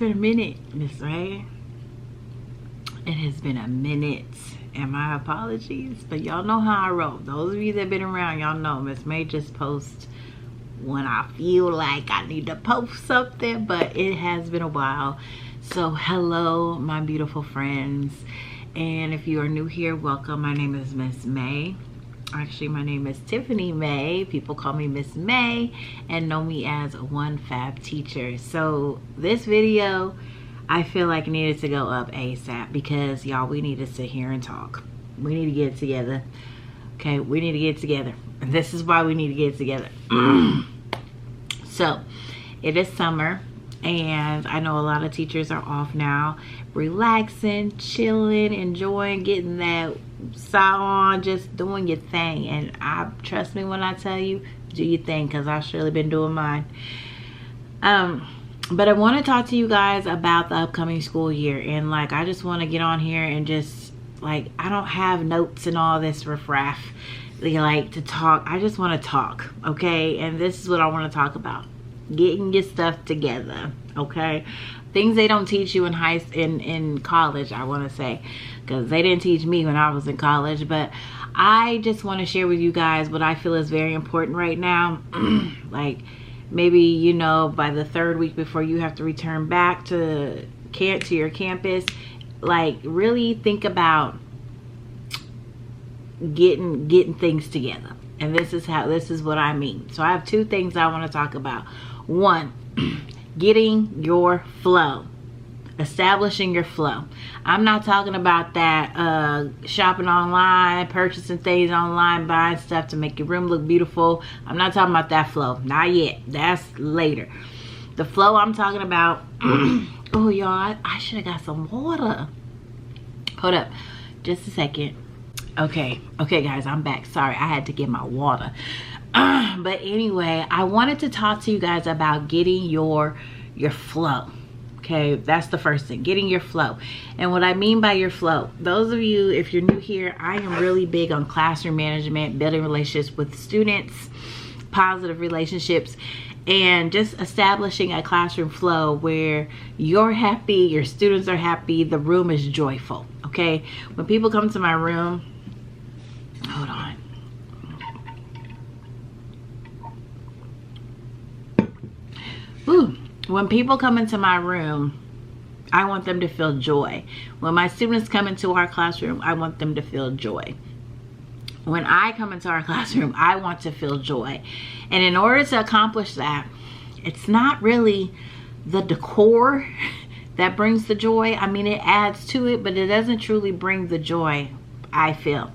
been a minute, Miss May. It has been a minute, and my apologies, but y'all know how I roll. Those of you that have been around, y'all know Miss May just posts when I feel like I need to post something, but it has been a while. So hello, my beautiful friends, and if you are new here, welcome. My name is Miss May. Actually, my name is Tiffany May. People call me Miss May and know me as One Fab Teacher. So this video, I feel like needed to go up ASAP because y'all, we need to sit here and talk. We need to get it together. Okay, we need to get it together. This is why we need to get it together. So it is summer, and I know a lot of teachers are off now, relaxing, chilling, enjoying, getting that saw on, just doing your thing. And trust me when I tell you, do your thing, because I've surely been doing mine. But I want to talk to you guys about the upcoming school year, and like I just want to get on here and just like, I don't have notes and all this riffraff like to talk. I just want to talk, okay? And this is what I want to talk about: getting your stuff together, okay? Things they don't teach you in college, I want to say, because they didn't teach me when I was in college. But I just want to share with you guys what I feel is very important right now. Like, maybe, you know, by the third week before you have to return back to your campus, like really think about getting things together. And this is what I mean. So I have two things I want to talk about. One, getting your flow, establishing your flow. I'm not talking about that shopping online, purchasing things online, buying stuff to make your room look beautiful. I'm not talking about that flow. Not yet. That's later. The flow I'm talking about. Oh, y'all, I should have got some water. Hold up just a second. Okay, guys, I'm back. Sorry, I had to get my water. But anyway, I wanted to talk to you guys about getting your flow. Okay, that's the first thing, getting your flow. And what I mean by your flow, those of you, if you're new here, I am really big on classroom management, building relationships with students, positive relationships, and just establishing a classroom flow where you're happy, your students are happy, the room is joyful. Okay, when people come to my room, hold on. Ooh. When people come into my room, I want them to feel joy. When my students come into our classroom, I want them to feel joy. When I come into our classroom, I want to feel joy. And in order to accomplish that, it's not really the decor that brings the joy. I mean, it adds to it, but it doesn't truly bring the joy, I feel.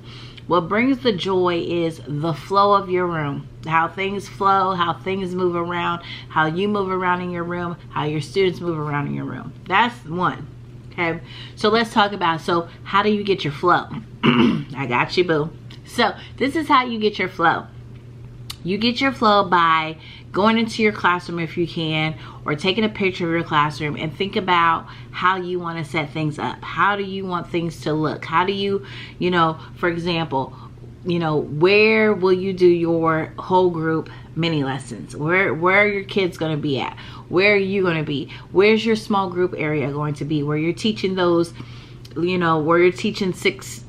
What brings the joy is the flow of your room, how things flow, how things move around, how you move around in your room, how your students move around in your room. That's one. Okay, so let's talk about, so how do you get your flow? I got you, boo. So this is how you get your flow. You get your flow by going into your classroom if you can, or taking a picture of your classroom and think about how you want to set things up. How do you want things to look? How do you, for example, where will you do your whole group mini lessons? Where are your kids going to be at? Where are you going to be? Where's your small group area going to be? Where you're teaching those, where you're teaching 6,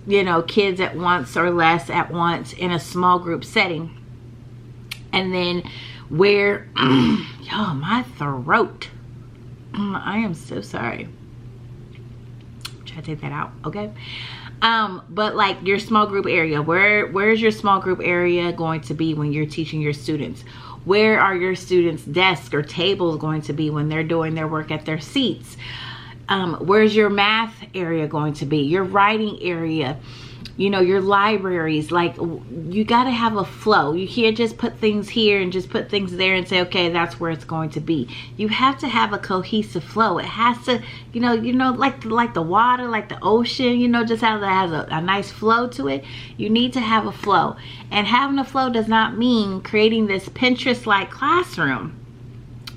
kids at once or less at once in a small group setting. And then where, y'all, my throat. I am so sorry. Try to take that out, okay? But like your small group area, where's your small group area going to be when you're teaching your students? Where are your students' desks or tables going to be when they're doing their work at their seats? Where's your math area going to be? Your writing area, your libraries. Like, you got to have a flow. You can't just put things here and just put things there and say, okay, that's where it's going to be. You have to have a cohesive flow. It has to, like the water, like the ocean, just how that has a nice flow to it. You need to have a flow. And having a flow does not mean creating this Pinterest-like classroom.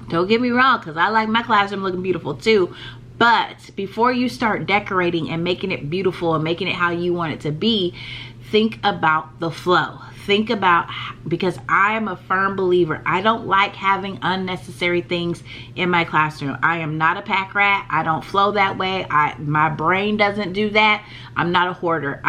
Don't get me wrong, because I like my classroom looking beautiful too. But before you start decorating and making it beautiful and making it how you want it to be, think about the flow. Think about, because I am a firm believer, I don't like having unnecessary things in my classroom. I am not a pack rat. I don't flow that way. My brain doesn't do that. I'm not a hoarder.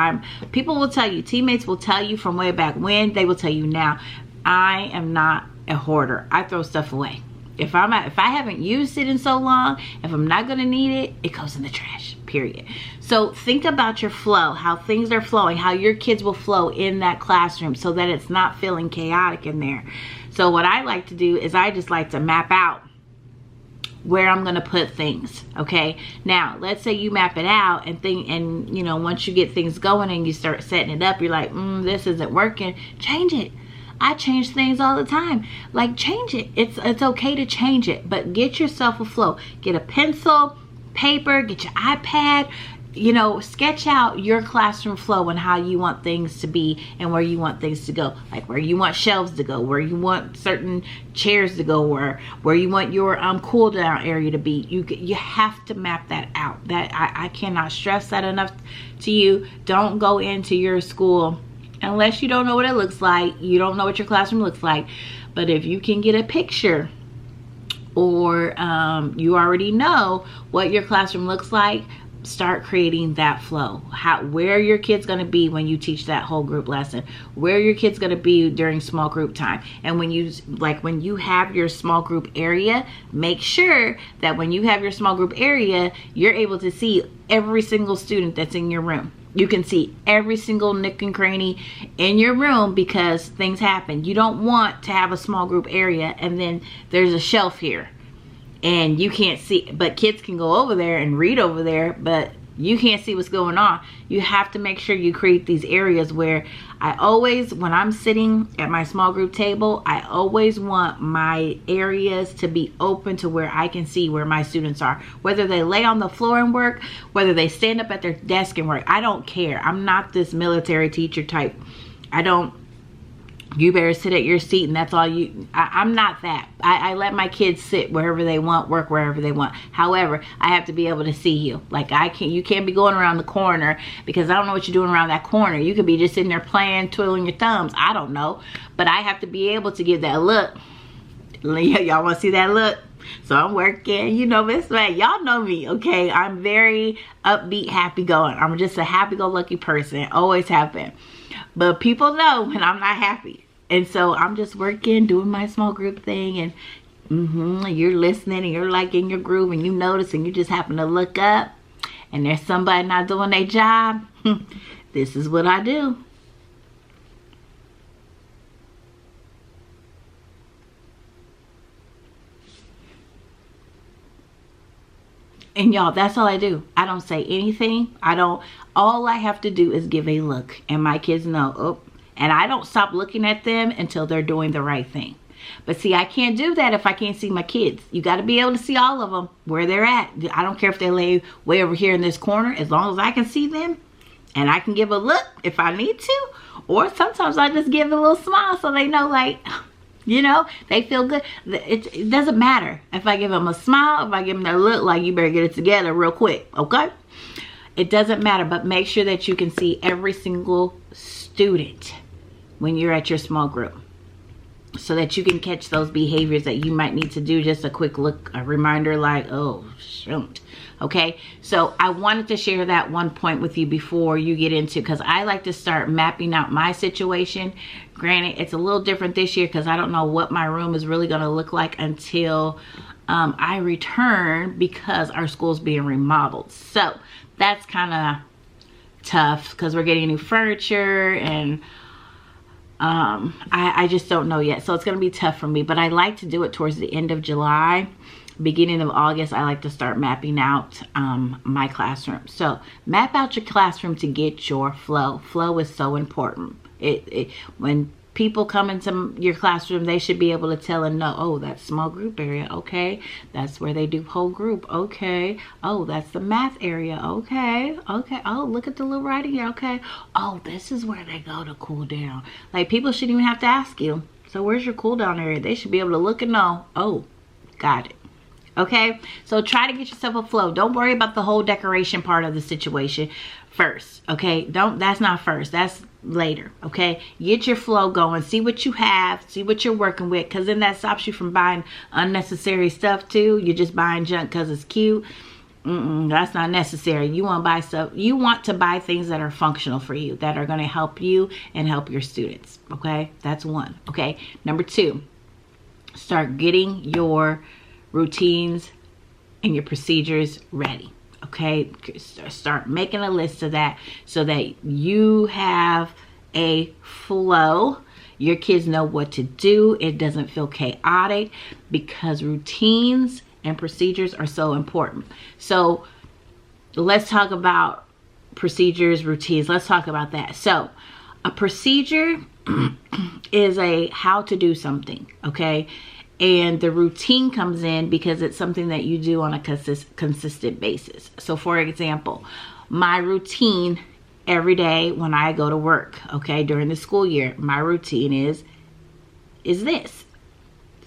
People will tell you, teammates will tell you from way back when, they will tell you now, I am not a hoarder. I throw stuff away. If I haven't used it in so long, if I'm not going to need it, it goes in the trash, period. So think about your flow, how things are flowing, how your kids will flow in that classroom so that it's not feeling chaotic in there. So what I like to do is I just like to map out where I'm going to put things. Okay. Now, let's say you map it out and you know, once you get things going and you start setting it up, you're like, this isn't working. Change it. I change things all the time. Like, change it. It's okay to change it, but get yourself a flow. Get a pencil, paper, get your iPad, you know, sketch out your classroom flow and how you want things to be and where you want things to go. Like where you want shelves to go, where you want certain chairs to go, where you want your cool down area to be. You have to map that out. That I cannot stress that enough to you. Don't go into your school unless you don't know what it looks like. You don't know what your classroom looks like. But if you can get a picture, or you already know what your classroom looks like, start creating that flow. Where your kid's going to be when you teach that whole group lesson, where your kid's going to be during small group time. And when you have your small group area, make sure that when you have your small group area, you're able to see every single student that's in your room. You can see every single nook and cranny in your room, because things happen. You don't want to have a small group area and then there's a shelf here and you can't see, but kids can go over there and read over there, but you can't see what's going on. You have to make sure you create these areas where when I'm sitting at my small group table, I always want my areas to be open to where I can see where my students are. Whether they lay on the floor and work, whether they stand up at their desk and work, I don't care. I'm not this military teacher type. You better sit at your seat and that's all you. I'm not that. I let my kids sit wherever they want, work wherever they want. However, I have to be able to see you. Like you can't be going around the corner, because I don't know what you're doing around that corner. You could be just sitting there playing, twiddling your thumbs. I don't know. But I have to be able to give that look. Y'all want to see that look? So I'm working, you know, this way. Y'all know me, okay? I'm very upbeat, happy going. I'm just a happy-go-lucky person. Always have been. But people know when I'm not happy. And so I'm just working, doing my small group thing, and you're listening and you're like in your groove and you notice and you just happen to look up and there's somebody not doing their job. This is what I do. And y'all, that's all I do. I don't say anything. All I have to do is give a look, and my kids know, oh, and I don't stop looking at them until they're doing the right thing. But see, I can't do that if I can't see my kids. You got to be able to see all of them where they're at. I don't care if they lay way over here in this corner, as long as I can see them and I can give a look if I need to. Or sometimes I just give a little smile so they know, like, you know, they feel good. It doesn't matter if I give them a smile, if I give them that look, like, you better get it together real quick, okay? It doesn't matter, but make sure that you can see every single student when you're at your small group, so that you can catch those behaviors that you might need to do. Just a quick look, a reminder, like, oh shoot. Okay, so I wanted to share that one point with you before you get into, because I like to start mapping out my situation. Granted, it's a little different this year because I don't know what my room is really going to look like until I return, because our school's being remodeled. So that's kind of tough because we're getting new furniture, and I just don't know yet. So it's going to be tough for me, but I like to do it towards the end of July, beginning of August. I like to start mapping out my classroom. So map out your classroom to get your flow. Flow is so important. When people come into your classroom, they should be able to tell and know, oh, that's small group area, okay, that's where they do whole group, okay, oh, that's the math area, okay, oh, look at the little writing here, okay, oh, this is where they go to cool down. Like, people shouldn't even have to ask you, so where's your cool down area? They should be able to look and know, oh, got it, Okay, so try to get yourself a flow. Don't worry about the whole decoration part of the situation first. Okay, that's not first, that's later. Okay, get your flow going, see what you have, see what you're working with, because then that stops you from buying unnecessary stuff too. You're just buying junk because it's cute. That's not necessary. You want to buy stuff, you want to buy things that are functional for you, that are going to help you and help your students. Okay, that's one. Okay, number two, start getting your routines and your procedures ready. Okay, start making a list of that so that you have a flow. Your kids know what to do. It doesn't feel chaotic, because routines and procedures are so important. So let's talk about procedures, routines. Let's talk about that. So a procedure is a how to do something, okay? And the routine comes in because it's something that you do on a consistent basis. So for example, my routine every day when I go to work, okay, during the school year, my routine is this.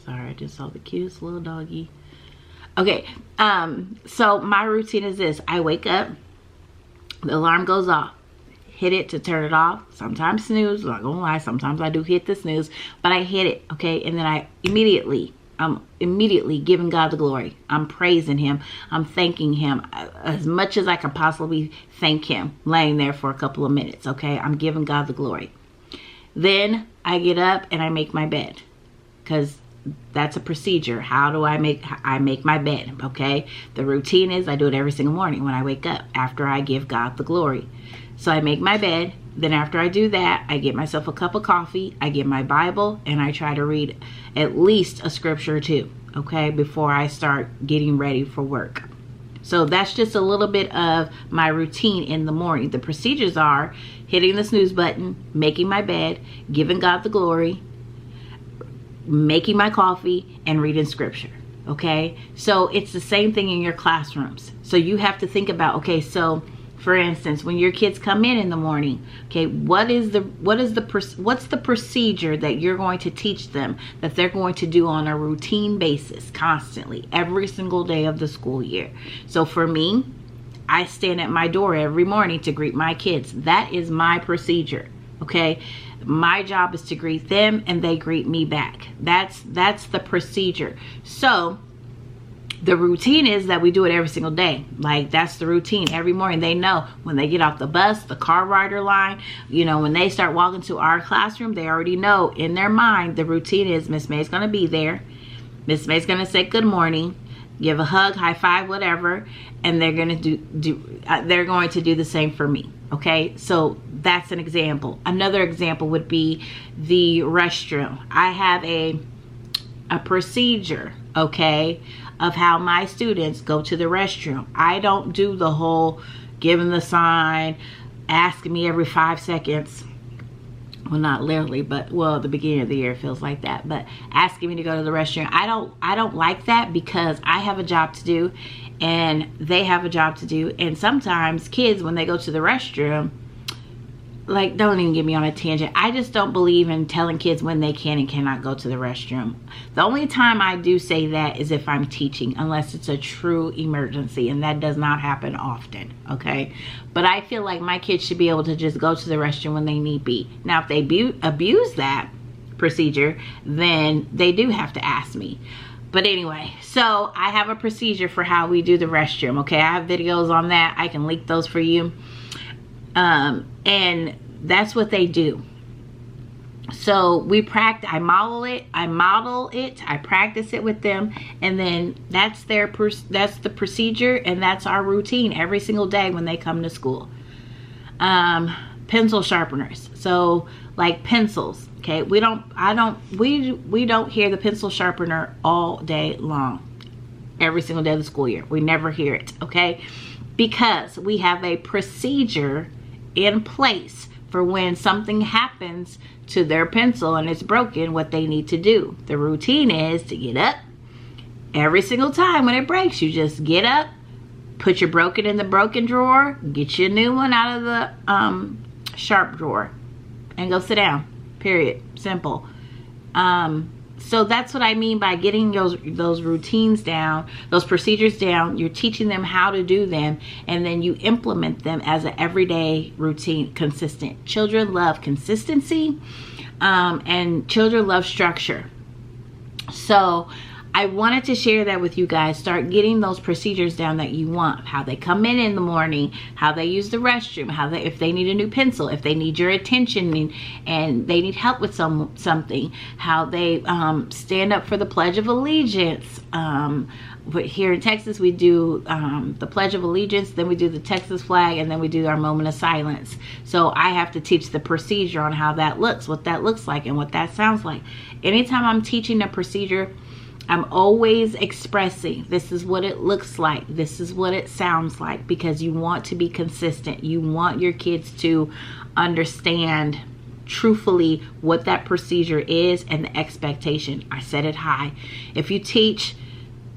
Sorry, I just saw the cutest little doggy. Okay, so my routine is this. I wake up, the alarm goes off, hit it to turn it off. Sometimes snooze, not gonna lie, sometimes I do hit the snooze, but I hit it, okay? And then I'm immediately giving God the glory. I'm praising him. I'm thanking him as much as I can possibly thank him, laying there for a couple of minutes, okay? I'm giving God the glory. Then I get up and I make my bed, because that's a procedure. How do I make my bed, okay? The routine is I do it every single morning when I wake up after I give God the glory. So I make my bed. Then after I do that, I get myself a cup of coffee, I get my Bible, and I try to read at least a scripture or two, okay, before I start getting ready for work. So that's just a little bit of my routine in the morning. The procedures are hitting the snooze button, making my bed, giving God the glory, making my coffee, and reading scripture. Okay, so it's the same thing in your classrooms. So you have to think about, okay, so for instance, when your kids come in the morning, okay, what's the procedure that you're going to teach them that they're going to do on a routine basis constantly every single day of the school year? So for me, I stand at my door every morning to greet my kids. That is my procedure. Okay, my job is to greet them and they greet me back. That's the procedure. So the routine is that we do it every single day. Like, that's the routine every morning. They know when they get off the bus, the car rider line, you know, when they start walking to our classroom, they already know in their mind the routine is Miss May's going to be there. Miss May's going to say good morning, give a hug, high five, whatever, and they're going to do the same for me. Okay, so that's an example. Another example would be the restroom. I have a procedure, okay, of how my students go to the restroom. I don't do the whole giving the sign, asking me every 5 seconds. Well, not literally, but well, at the beginning of the year it feels like that. But asking me to go to the restroom, I don't like that, because I have a job to do and they have a job to do. And sometimes kids, when they go to the restroom, like, don't even get me on a tangent. I just don't believe in telling kids when they can and cannot go to the restroom. The only time I do say that is if I'm teaching, unless it's a true emergency, and that does not happen often, okay? But I feel like my kids should be able to just go to the restroom when they need be. Now, if they abuse that procedure, then they do have to ask me. But anyway, so I have a procedure for how we do the restroom, okay? I have videos on that. I can link those for you. And that's what they do. So we practice, I model it, I practice it with them, and then that's the procedure, and that's our routine every single day when they come to school. Pencil sharpeners. So like pencils, okay, we don't hear the pencil sharpener all day long, every single day of the school year. We never hear it, okay? Because we have a procedure in place for when something happens to their pencil and it's broken, what they need to do. The routine is to get up every single time when it breaks. You just get up, put your broken in the broken drawer, get your new one out of the sharp drawer, and go sit down. Period. Simple. So that's what I mean by getting those routines down, those procedures down. You're teaching them how to do them, and then you implement them as an everyday routine, consistent. Children love consistency, and children love structure. So I wanted to share that with you guys. Start getting those procedures down that you want. How they come in the morning, how they use the restroom, if they need a new pencil, if they need your attention and they need help with something, how they stand up for the Pledge of Allegiance. But here in Texas, we do the Pledge of Allegiance, then we do the Texas flag, and then we do our moment of silence. So I have to teach the procedure on how that looks, what that looks like, and what that sounds like. Anytime I'm teaching a procedure, I'm always expressing, this is what it looks like, this is what it sounds like, because you want to be consistent. You want your kids to understand truthfully what that procedure is and the expectation. I set it high. If you teach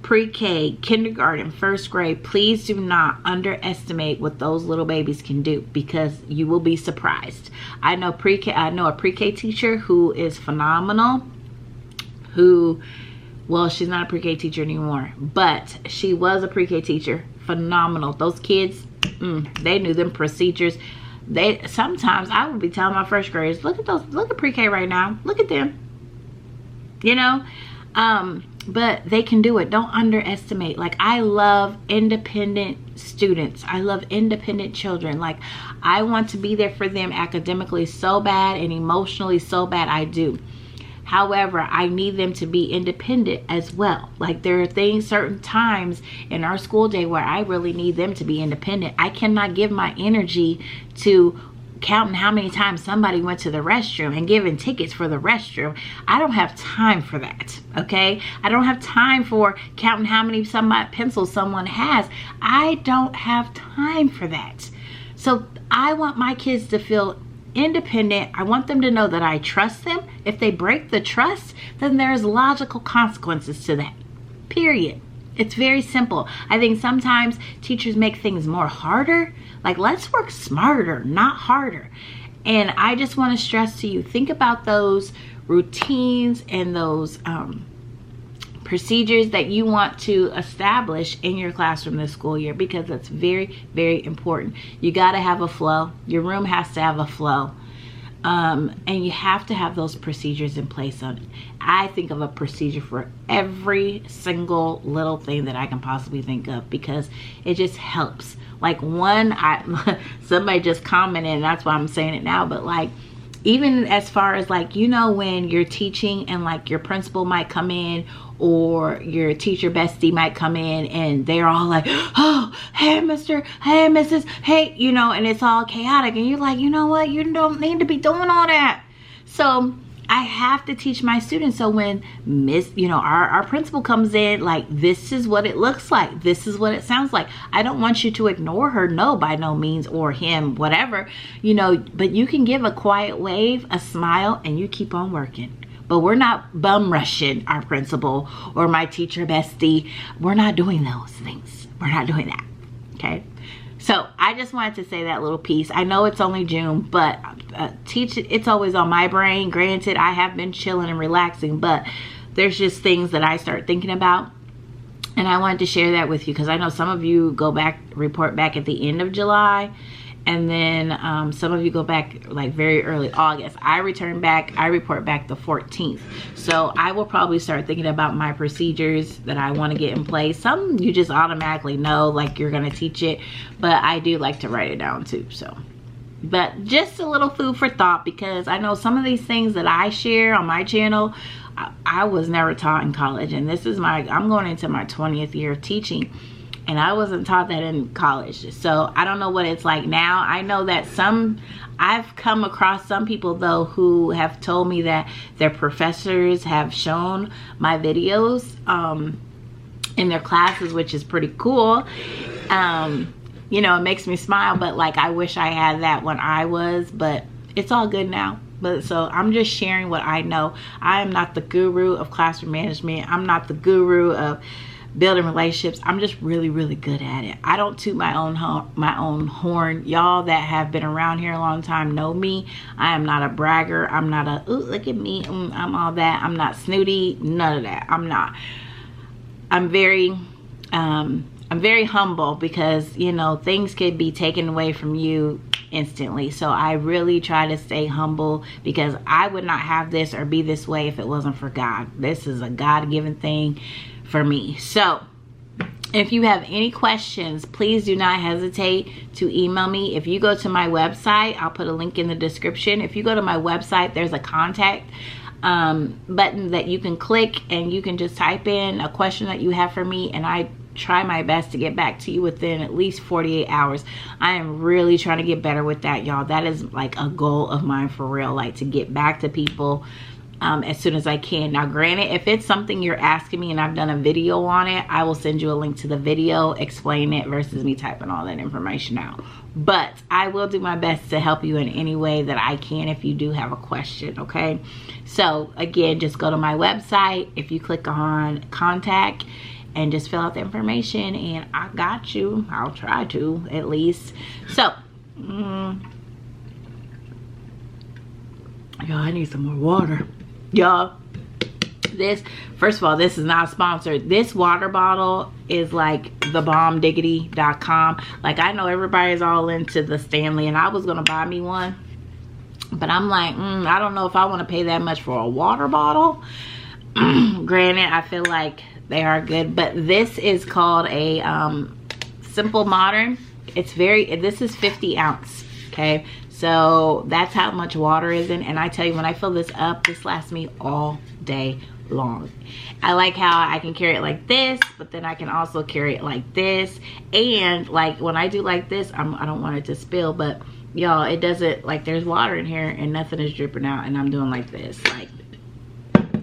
pre-K, kindergarten, first grade, please do not underestimate what those little babies can do, because you will be surprised. I know a pre-K teacher who is phenomenal, well, she's not a pre-K teacher anymore, but she was a pre-K teacher. Phenomenal. Those kids, they knew them procedures. Sometimes I would be telling my first graders, look at pre-K right now. Look at them. You know? But they can do it. Don't underestimate. Like, I love independent students. I love independent children. Like, I want to be there for them academically so bad and emotionally so bad. I do. However, I need them to be independent as well. Like, there are certain times in our school day where I really need them to be independent. I cannot give my energy to counting how many times somebody went to the restroom and giving tickets for the restroom. I don't have time for that, okay? I don't have time for counting how many pencils someone has. I don't have time for that. So I want my kids to feel independent. I want them to know that I trust them. If they break the trust, then there's logical consequences to that. Period. It's very simple. I think sometimes teachers make things more harder. Like, let's work smarter, not harder. And I just want to stress to you, think about those routines and those procedures that you want to establish in your classroom this school year, because that's very, very important. You got to have a flow. Your room has to have a flow. And you have to have those procedures in place. I think of a procedure for every single little thing that I can possibly think of, because it just helps. Like, somebody just commented, and that's why I'm saying it now, but like, even as far as like, you know, when you're teaching and like your principal might come in or your teacher bestie might come in and they're all like, oh, hey, Mr., hey, Mrs., hey, you know, and it's all chaotic. And you're like, you know what? You don't need to be doing all that. So I have to teach my students. So when our principal comes in, like, this is what it looks like. This is what it sounds like. I don't want you to ignore her. No, by no means, or him, whatever, you know, but you can give a quiet wave, a smile, and you keep on working. But we're not bum rushing our principal or my teacher bestie. We're not doing those things. We're not doing that. Okay. So I just wanted to say that little piece. I know it's only June, but it's always on my brain. Granted, I have been chilling and relaxing, but there's just things that I start thinking about. And I wanted to share that with you because I know some of you report back at the end of July. And then some of you go back like very early August. I report back the 14th. So I will probably start thinking about my procedures that I want to get in place. Some you just automatically know, like you're going to teach it. But I do like to write it down too. So, but just a little food for thought, because I know some of these things that I share on my channel, I was never taught in college. And this is I'm going into my 20th year of teaching. And I wasn't taught that in college. So I don't know what it's like now. I know that I've come across some people though who have told me that their professors have shown my videos in their classes, which is pretty cool. You know, it makes me smile, but like I wish I had that when I was, but it's all good now. But so I'm just sharing what I know. I am not the guru of classroom management. I'm not the guru of building relationships. I'm just really, really good at it. I don't toot my own horn. Y'all that have been around here a long time know me. I am not a bragger. I'm not a, ooh, look at me, I'm all that. I'm not snooty, none of that. I'm not. I'm very humble, because, you know, things could be taken away from you instantly. So I really try to stay humble, because I would not have this or be this way if it wasn't for God. This is a God-given thing for me. So if you have any questions, please do not hesitate to email me. If you go to my website, I'll put a link in the description. If you go to my website, there's a contact button that you can click, and you can just type in a question that you have for me, and I try my best to get back to you within at least 48 hours. I am really trying to get better with that, y'all. That is like a goal of mine, for real, like to get back to people as soon as I can. Now granted, if it's something you're asking me and I've done a video on it, I will send you a link to the video explaining it versus me typing all that information out. But I will do my best to help you in any way that I can if you do have a question, okay? So again, just go to my website. If you click on contact and just fill out the information, and I got you. I'll try to, at least. So y'all, I need some more water. Y'all, this, first of all, this is not sponsored. This water bottle is like thebombdiggity.com. Like, I know everybody's all into the Stanley, and I was gonna buy me one, but I'm like, I don't know if I want to pay that much for a water bottle. Granted, I feel like they are good, but this is called a Simple Modern. It's this is 50 ounce, okay? So that's how much water is in, and I tell you, when I fill this up, this lasts me all day long. I like how I can carry it like this, but then I can also carry it like this, and like when I do like this, I don't want it to spill, but y'all, it doesn't, like, there's water in here and nothing is dripping out, and I'm doing like this. Like,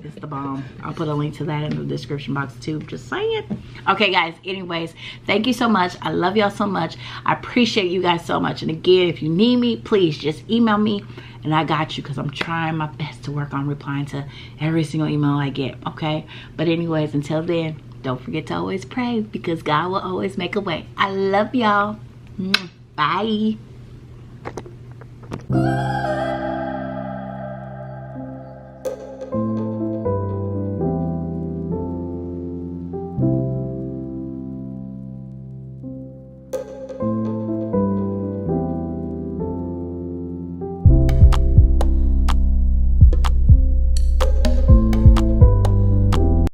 it's the bomb. I'll put a link to that in the description box too, just saying. Okay guys, anyways, thank you so much. I love y'all so much. I appreciate you guys so much. And again, if you need me, please just email me, and I got you, because I'm trying my best to work on replying to every single email I get, okay? But anyways, until then, don't forget to always pray, because God will always make a way. I love y'all. Bye.